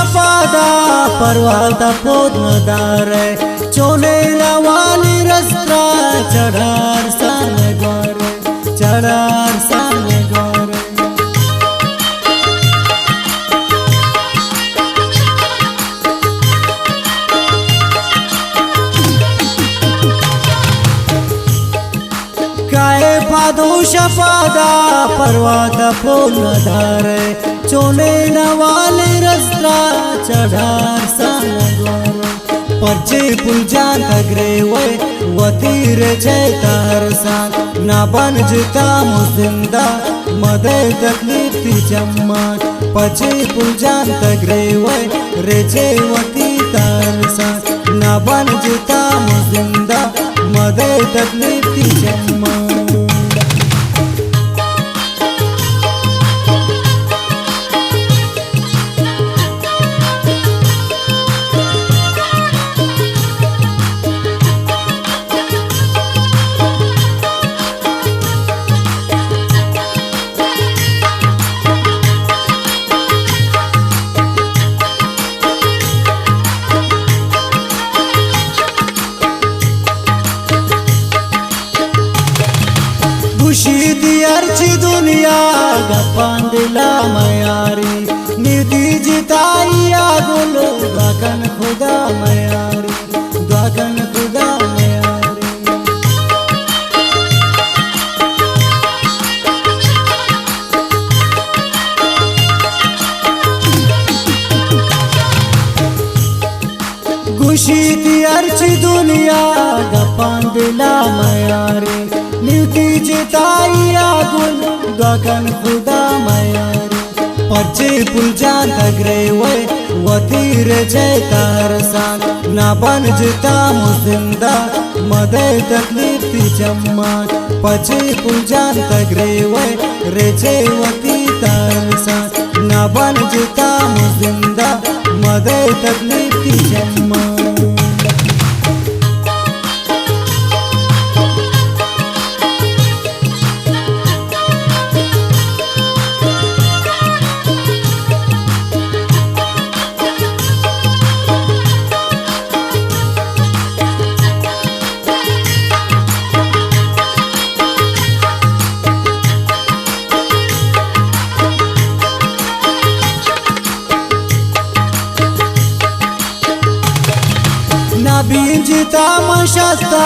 शपादा परवाता पोदनदारे चोने लवाली रस्ता चढ़ार साने गोरे चढ़ार साने गोरे काए फादो शपादा परवाता पोदनदारे चोने लवाली रस्ता चढ़ार साने गोरे पर्चे पुलजान तगरे वतीर जैतार सान ना बन जता मुजिंदा मदे तकलीफ थी जम्मान पर्चे पुलजान तगरे रेजे वती तार सान ना बन जता मुजिंदा मदे तकलीफ थी जम्मान खुशी दियारची दुनिया गपांदिला मयारी निधी जिताई आगुलो द्वाकन खुदा मयारी द्वाकन खुदा मयारी खुशी दियारची दुनिया गपांदिला मयारी निधी जिताई आगुल द्वाकन खुदा मयारी पर्चे पुलजान तगरे वतीर जैतार सान ना बन जता मुजिंदा मदे तकलीफ थी जम्मान पर्चे पुलजान तगरे रेजे वती तार सान ना बन जता मुजिंदा मदे तकलीफ थी जम्मान ना बींजता मशस्ता